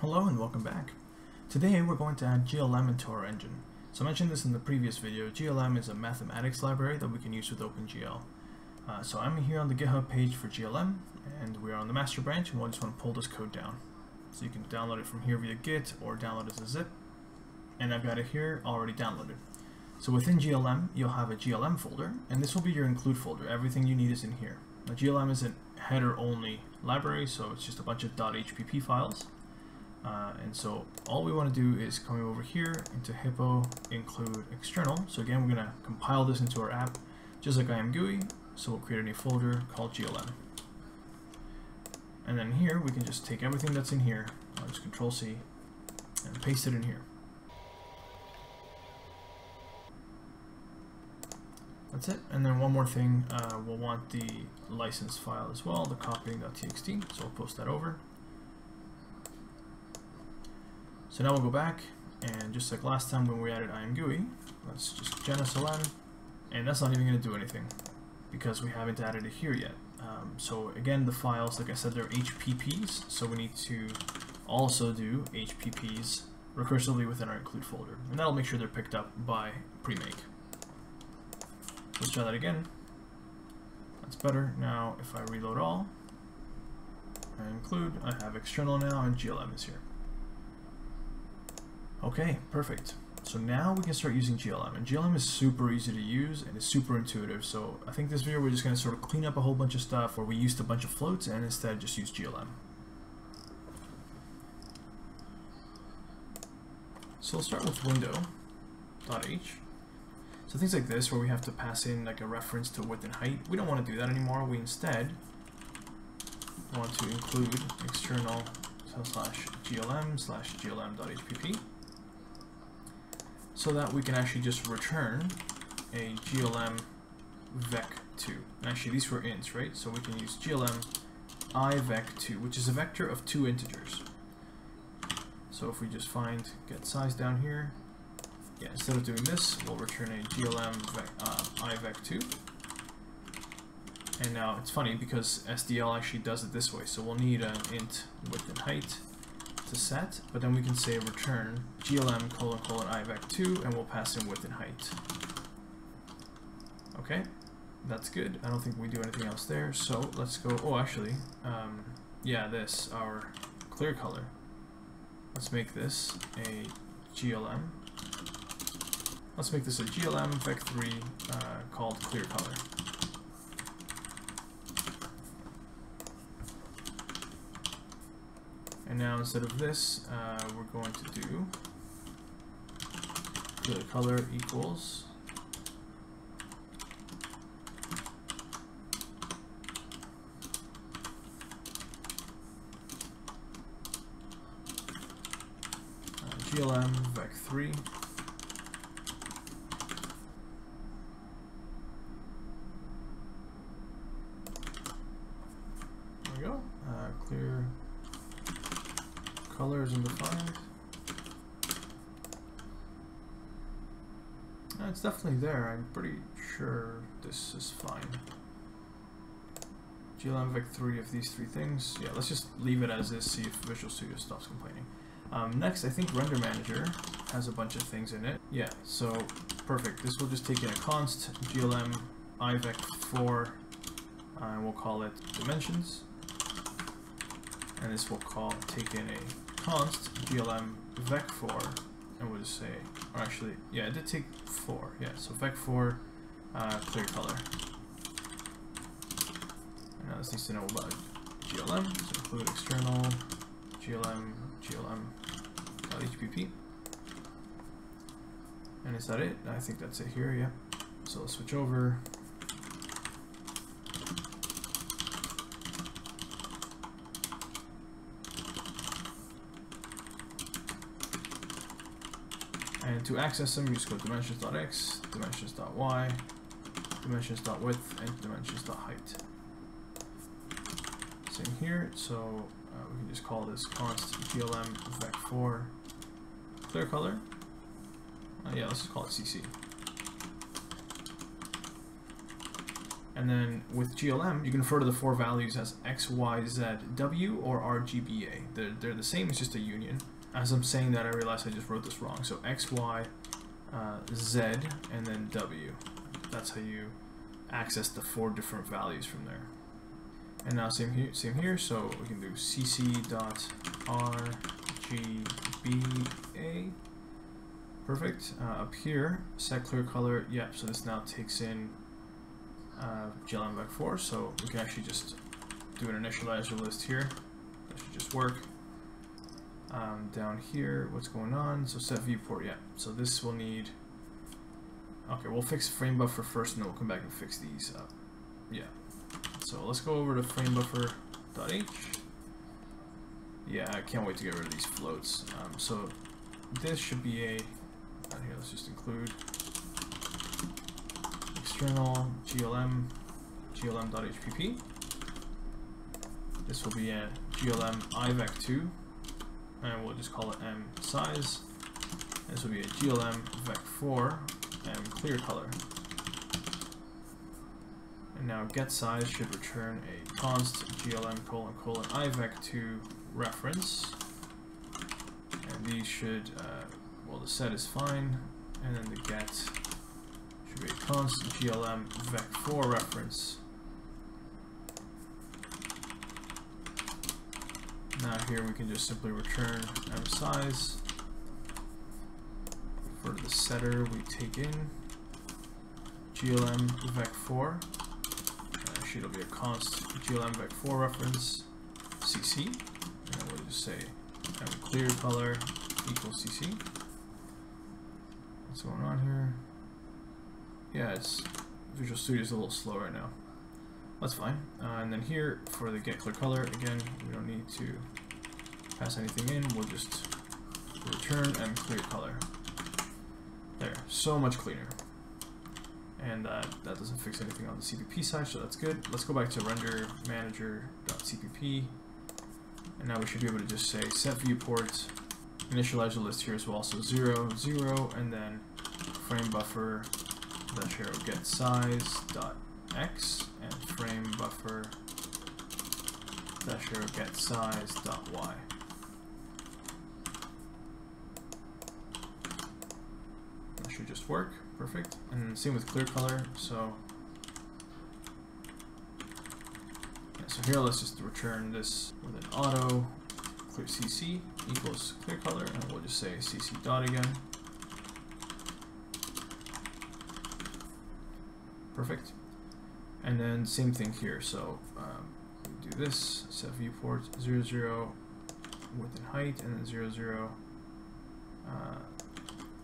Hello and welcome back. Today we're going to add GLM into our engine. So I mentioned this in the previous video. GLM is a mathematics library that we can use with OpenGL. So I'm here on the GitHub page for GLM, and we are on the master branch, and we'll just want to pull this code down. So you can download it from here via Git or download it as a zip. And I've got it here already downloaded. So within GLM, you'll have a GLM folder, and this will be your include folder. Everything you need is in here. Now GLM is a header-only library, so it's just a bunch of .hpp files. And so all we want to do is come over here into hippo include external. So again, we're going to compile this into our app just like Imgui. So we'll create a new folder called GLM. And then here we can just take everything that's in here, I'll just Control C and paste it in here. That's it. And then one more thing, we'll want the license file as well, the copying.txt. So we'll post that over. So now we'll go back, and just like last time when we added Imgui, let's just gensln, and that's not even going to do anything because we haven't added it here yet. So again, the files, like I said, they're HPPs, so we need to also do HPPs recursively within our include folder, and that'll make sure they're picked up by pre-make. Let's try that again. That's better. Now if I reload all, I include, I have external now, and GLM is here. Okay, perfect. So now we can start using GLM, and GLM is super easy to use and it's super intuitive. So I think this video we're just going to sort of clean up a whole bunch of stuff where we used a bunch of floats and instead just use GLM. So we'll start with window.h. So things like this where we have to pass in like a reference to width and height, we don't want to do that anymore. We instead want to include external /glm/glm.hpp. so that we can actually just return a GLM vec2. Actually, these were ints, right? So we can use GLM ivec2, which is a vector of 2 integers. So if we just find get size down here, yeah, instead of doing this, we'll return a GLM ivec2. And now it's funny because SDL actually does it this way. So we'll need an int width and height to set, but then we can say return GLM : ivec2, and we'll pass in width and height. Okay, that's good. I don't think we do anything else there. So let's go. Oh, actually, yeah, this our clear color. Let's make this a GLM. Let's make this a GLM vec3 called clear color. And now instead of this, we're going to do clear color equals GLM vec3 there we go, clear color is undefined. It's definitely there. I'm pretty sure this is fine. GLM vec3 of these 3 things. Yeah, let's just leave it as is, see if Visual Studio stops complaining. Next, I think Render Manager has a bunch of things in it. Yeah, so perfect. This will just take in a const GLM ivec4, and we'll call it dimensions. And this will take in a const GLM vec4, and we'll just say, or actually, yeah, it did take 4, yeah, so vec4 clear color. And now this needs to know about GLM, so include external GLM.hpp. And is that it? I think that's it here, yeah. So let's switch over. And to access them, you just go dimensions.x, dimensions.y, dimensions.width, and dimensions.height. Same here, so we can just call this const GLM vec4 clear color. Yeah, let's just call it CC. And then with GLM, you can refer to the four values as X, Y, Z, W, or RGBA. They're the same, it's just a union. As I'm saying that, I realized I just wrote this wrong. So X, Y, Z, and then W. That's how you access the four different values from there. And now same here. So we can do cc.rgba. Perfect. Up here, set clear color. Yep. So this now takes in GLM vec4. So we can actually just do an initializer list here. That should just work. Down here, what's going on? So set viewport. Yeah. So this will need. Okay, we'll fix frame buffer first, and then we'll come back and fix these up. Yeah. So let's go over to framebuffer.h. Yeah, I can't wait to get rid of these floats. So this should be a. Here, let's just include external glm.hpp. This will be a glm ivec2, and we'll just call it m size. This will be a glm vec4 m clear color. And now get size should return a const glm : ivec2 reference. And these should, well, the set is fine, and then the get should be a const glm vec4 reference. Now here we can just simply return m size. For the setter, we take in glm vec4. Actually, it'll be a const glm vec4 reference cc, and then we'll just say m clear color equals cc. What's going on here? Yeah, it's Visual Studio is a little slow right now. That's fine. And then here for the get clear color, again, we don't need to pass anything in. We'll just return m clear color. There, so much cleaner. And that doesn't fix anything on the CPP side, so that's good. Let's go back to render manager.cpp, and now we should be able to just say set viewport, initialize the list here as well, so 0, 0, and then frame buffer dash arrow get size dot x and frame buffer dash arrow get size dot y. That should just work. Perfect. And same with clear color. So yeah, so here let's just return this with an auto clear cc equals clear color, and we'll just say cc dot again. Perfect. And then same thing here. So we do this, set viewport 0, 0 width and height, and then 0, 0.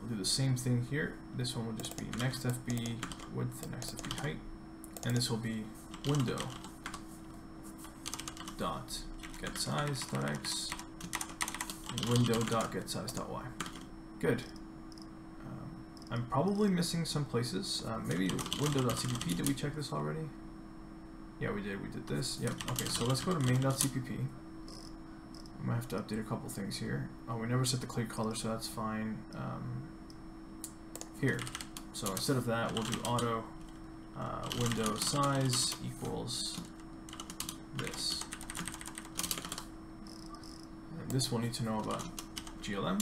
We'll do the same thing here. This one will just be next FB width and next FB height, and this will be window dot get size dot x and window dot get size dot y. Good. I'm probably missing some places. Maybe window.cpp. Did we check this already? Yeah, we did. We did this. Yep. Okay, so let's go to main.cpp. I might have to update a couple things here. Oh, we never set the clear color, so that's fine. Here. So instead of that, we'll do auto window size equals this. And this we'll need to know about GLM.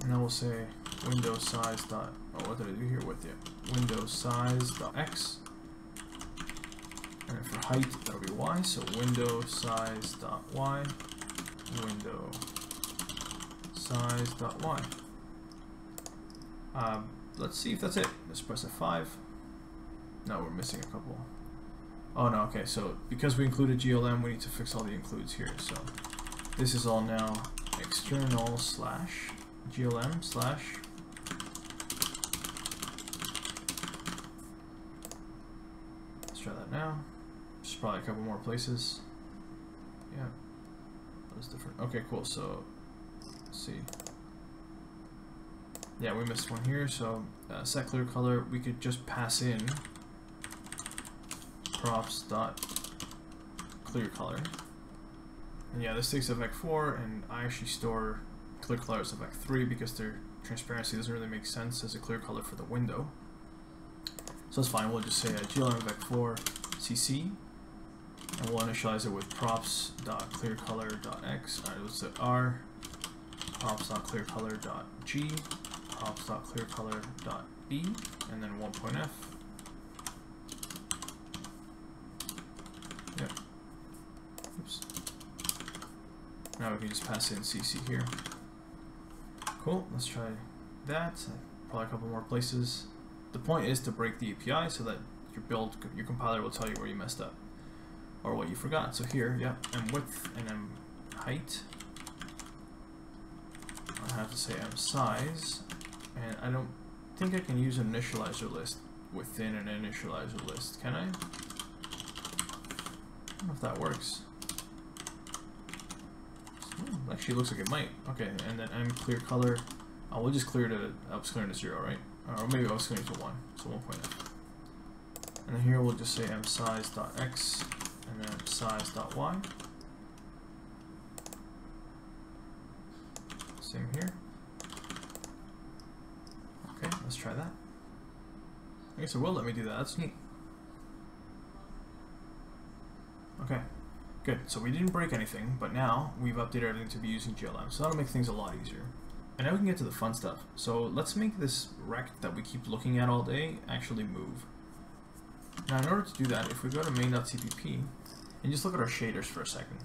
And then we'll say window size dot, oh, what did I do here with it? Window size dot x. And for height, that'll be y, so window size dot y, window size dot y. Let's see if that's it. Let's press F5. No, we're missing a couple. Oh no, okay, so because we included GLM, we need to fix all the includes here. So this is all now external slash GLM slash let's try that now. Just probably a couple more places. Yeah, that's different. Okay, cool. So let's see. Yeah, we missed one here. So set clear color, we could just pass in props dot clear color. And yeah, this takes a vec4, and I actually store clear color as a vec3 because their transparency doesn't really make sense as a clear color for the window. So that's fine. We'll just say GLM vec4 CC, and we'll initialize it with props.clearcolor.x. Alright, let's say R props.clearcolor.g, props.clearcolor.b, and then 1.f. Yeah. Oops. Now we can just pass in CC here. Cool. Let's try that. Probably a couple more places. The point is to break the API so that your compiler will tell you where you messed up or what you forgot. So here, yeah, m width and m height. I have to say m size, and I don't think I can use an initializer list within an initializer list, can I? I don't know if that works. Actually, looks like it might. Okay, and then m clear color. Oh, we'll just clear to, I was clearing to 0, right? Or maybe I was clearing to 1, so 1.f. And then here we'll just say m size.x and then m size.y. Same here. Okay, let's try that. I guess it will let me do that. That's neat. Okay, good. So we didn't break anything, but now we've updated everything to be using GLM. So that'll make things a lot easier. And now we can get to the fun stuff. So let's make this rect that we keep looking at all day actually move. Now in order to do that, if we go to main.cpp and just look at our shaders for a second.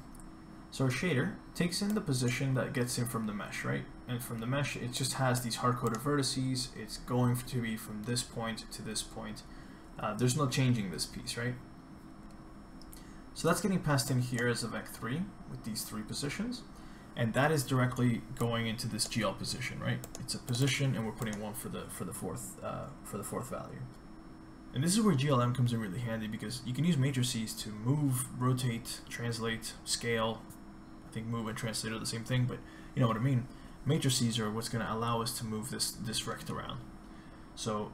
So our shader takes in the position that gets in from the mesh, right? And from the mesh, it just has these hard-coded vertices. It's going to be from this point to this point. There's no changing this piece, right? So that's getting passed in here as a vec3 with these 3 positions. And that is directly going into this GL position, right? It's a position, and we're putting 1 for the fourth value. And this is where GLM comes in really handy because you can use matrices to move, rotate, translate, scale. I think move and translate are the same thing, but you know what I mean. Matrices are what's going to allow us to move this rect around. So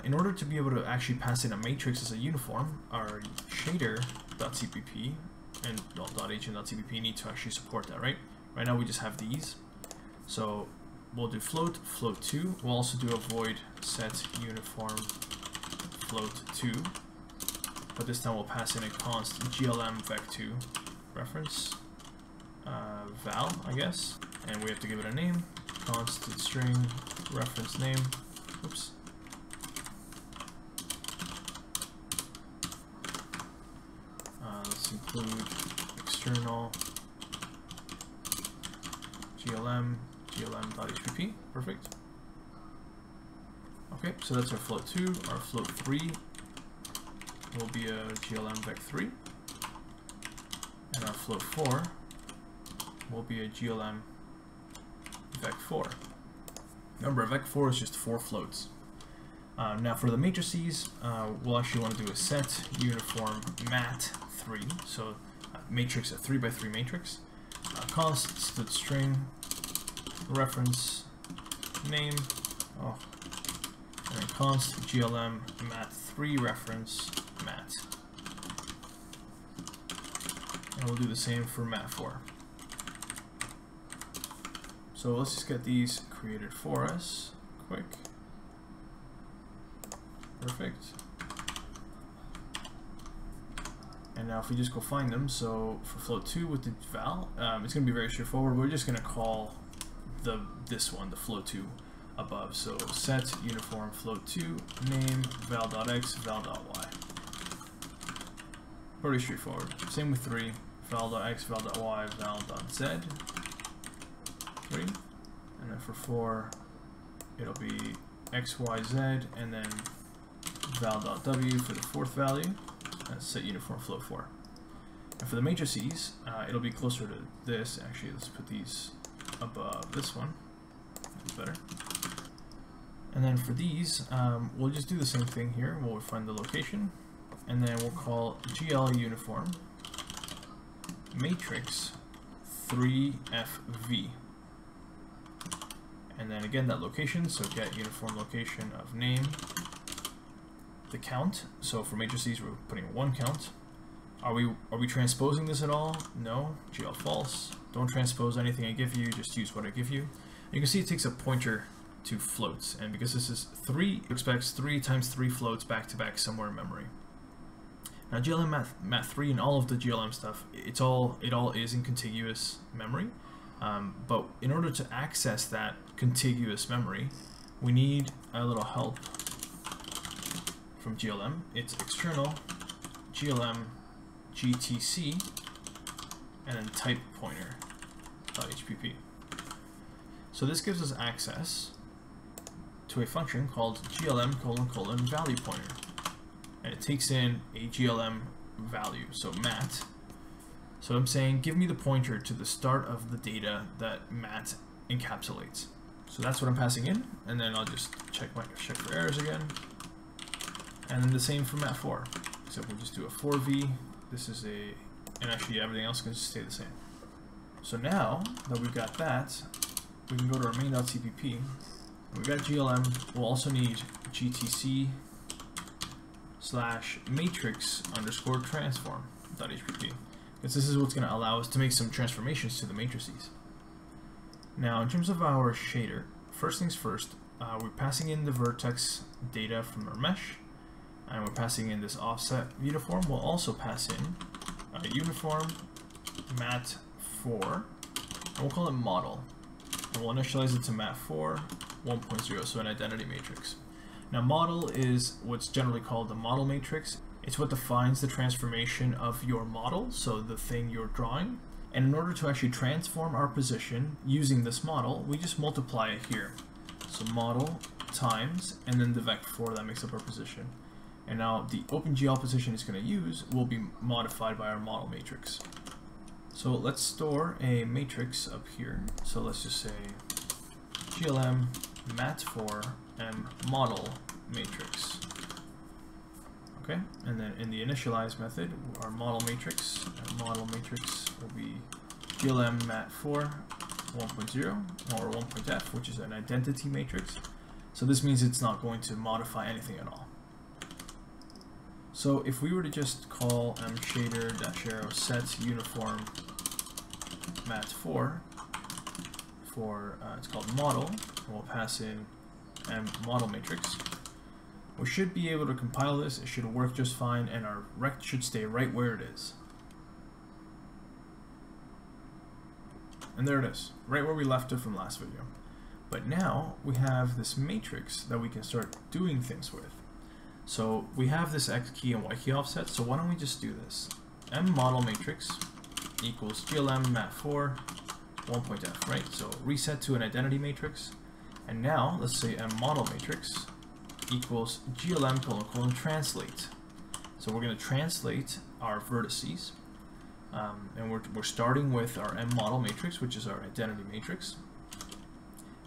in order to be able to actually pass in a matrix as a uniform, our shader.cpp and .h and .cpp need to actually support that, right? Right now we just have these. So we'll do float2. We'll also do a void set uniform float2. But this time we'll pass in a const glm vec2 reference val, I guess. And we have to give it a name. Const string reference name. Oops. Let's include external glm.hpp. Perfect. Okay, so that's our float2. Our float3 will be a glm vec3, and our float4 will be a glm vec4. Remember, vec4 is just 4 floats. Now for the matrices, we'll actually want to do a set uniform mat3, so matrix, a 3x3 matrix. Const string reference name, and then const glm mat3 reference mat. And we'll do the same for mat4. So let's just get these created for us quick. Perfect. And now if we just go find them, so for float2 with the val, it's going to be very straightforward. We're just going to call this one, the float2 above. So set uniform float2 name val.x val.y. Pretty straightforward. Same with 3, val.x val.y val.z. 3. And then for 4, it'll be x, y, z, and then val.w for the 4th value. That's set uniform float4. And for the matrices, it'll be closer to this. Actually, let's put these above this one. That's better. And then for these, we'll just do the same thing here. We'll find the location, and then we'll call GL uniform matrix 3FV. And then again, that location, so get uniform location of name, the count. So for matrices, we're putting 1 count. Are we transposing this at all? No. GL false. Don't transpose anything I give you, just use what I give you. You can see it takes a pointer to floats, and because this is 3, it expects 3 times 3 floats back to back somewhere in memory. Now GLM Mat 3 and all of the GLM stuff, it all is in contiguous memory, but in order to access that contiguous memory, we need a little help from GLM. It's external GLM GTC and then type pointer .hpp. So this gives us access to a function called GLM : value pointer, and it takes in a GLM value, so mat. So I'm saying give me the pointer to the start of the data that mat encapsulates. So that's what I'm passing in, and then I'll just check for errors again. And then the same for mat 4, except we'll just do a 4v. This is and actually everything else can just stay the same. So now that we've got that, we can go to our main.cpp. We got GLM. We'll also need GTC /matrix_transform.hpp, because this is what's going to allow us to make some transformations to the matrices. Now, in terms of our shader, first things first, we're passing in the vertex data from our mesh, and we're passing in this offset uniform. We'll also pass in a uniform mat 4, and we'll call it model. And we'll initialize it to mat 4 1.0, so an identity matrix. Now, model is what's generally called the model matrix. It's what defines the transformation of your model, so the thing you're drawing. And in order to actually transform our position using this model, we just multiply it here. So model times, and then the vec4 that makes up our position. And now the OpenGL position it's going to use will be modified by our model matrix. So let's store a matrix up here. So let's just say GLM mat4 m model matrix. Okay, and then in the initialize method, our model matrix will be GLM mat4 1.0 or 1.f, which is an identity matrix. So this means it's not going to modify anything at all. So if we were to just call mshader set uniform mat4 for it's called model, and we'll pass in model matrix, we should be able to compile this. It should work just fine, and our rect should stay right where it is. And there it is, right where we left it from last video. But now we have this matrix that we can start doing things with. So we have this x key and y key offset, so why don't we just do this? M model matrix equals GLM mat4 1.f, right? So reset to an identity matrix. And now let's say M model matrix equals GLM : translate. So we're going to translate our vertices, and we're starting with our M model matrix, which is our identity matrix.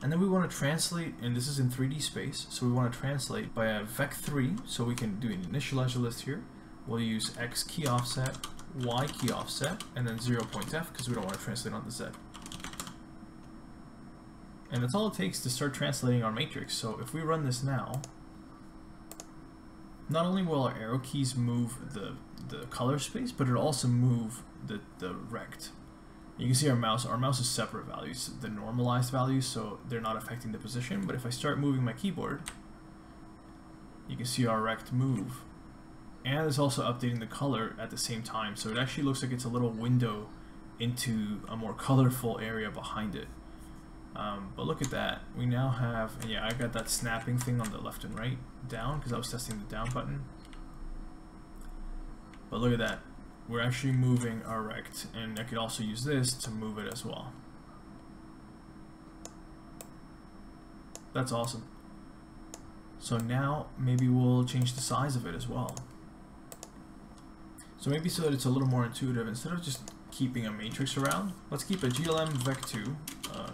And then we want to translate, and this is in 3D space, so we want to translate by a vec3, so we can do an initializer list here. We'll use x key offset, y key offset, and then 0.f, because we don't want to translate on the z. And that's all it takes to start translating our matrix. So if we run this now, not only will our arrow keys move the color space, but it'll also move the rect. You can see our mouse is separate values, the normalized values, so they're not affecting the position. But if I start moving my keyboard, you can see our rect move. And it's also updating the color at the same time, so it actually looks like it's a little window into a more colorful area behind it. But look at that, we now have, and yeah, I got that snapping thing on the left and right down because I was testing the down button. But look at that, we're actually moving our rect, and I could also use this to move it as well. That's awesome. So now maybe we'll change the size of it as well. So maybe so that it's a little more intuitive, instead of just keeping a matrix around, let's keep a GLM vec2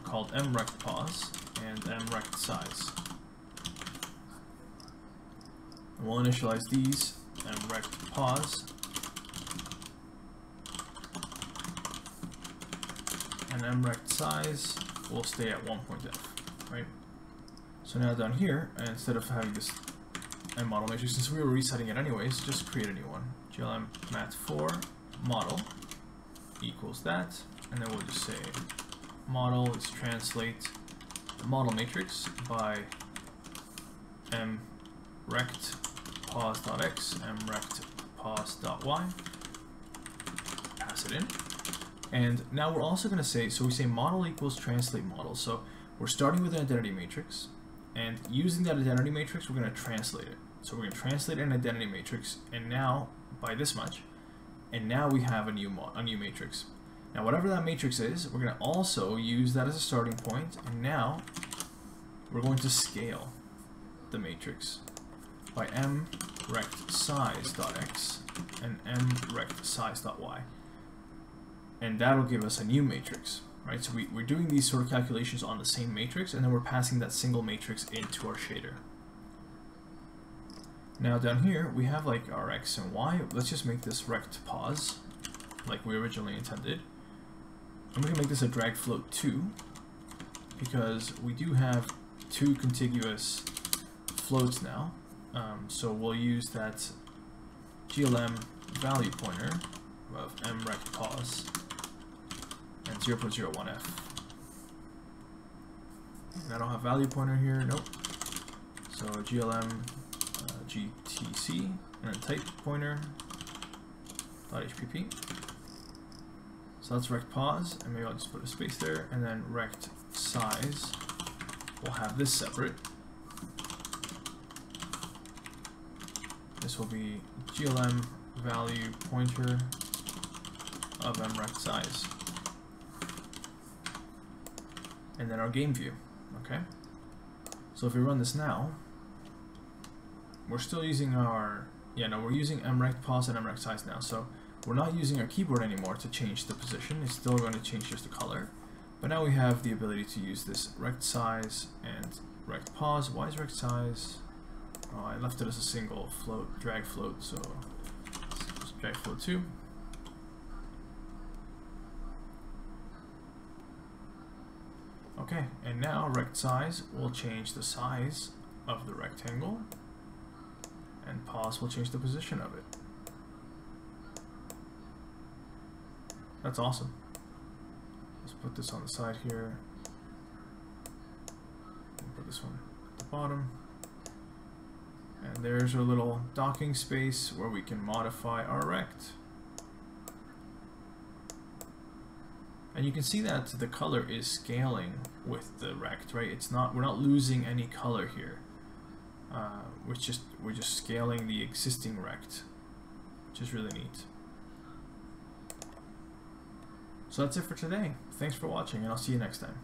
called mrectPos and mrectSize. And we'll initialize these mrectPos and mrectSize will stay at 1.f, right? So now down here, instead of having this M model matrix, since we were resetting it anyways, just create a new one. GLM mat4 model equals that, and then we'll just say model is translate model matrix by m rect pos.x, m rect pos.y, pass it in. And now we're also going to say, so we say model equals translate model. So we're starting with an identity matrix, and using that identity matrix, we're going to translate it. So we're going to translate an identity matrix, and now by this much, and now we have a new matrix. Now whatever that matrix is, we're going to also use that as a starting point, and now we're going to scale the matrix by m rect size.x and m rect size.y. And that'll give us a new matrix, right? So we're doing these sort of calculations on the same matrix, and then we're passing that single matrix into our shader. Now down here, we have like our x and y. Let's just make this rect pos, like we originally intended. And we can make this a drag float 2, because we do have two contiguous floats now. So we'll use that GLM value pointer of m rect pos and 0.01f. And I don't have value pointer here, nope. So GLM GTC and then type pointer .hpp. So that's rect pos, and maybe I'll just put a space there, and then rect size. We'll have this separate. This will be GLM value pointer of m rect size. And then our game view, okay? So if we run this now, we're still using our, we're using m rect pos and m rect size now. So we're not using our keyboard anymore to change the position. It's still going to change just the color. But now we have the ability to use this rect size and rect pos. Why is rect size? Oh, I left it as a single float, drag float, so drag float 2. Okay, and now rect size will change the size of the rectangle, and pos will change the position of it. That's awesome. Let's put this on the side here. And put this one at the bottom. And there's our little docking space where we can modify our rect. And you can see that the color is scaling with the rect, right? We're not losing any color here. We're just scaling the existing rect, which is really neat. So that's it for today. Thanks for watching, and I'll see you next time.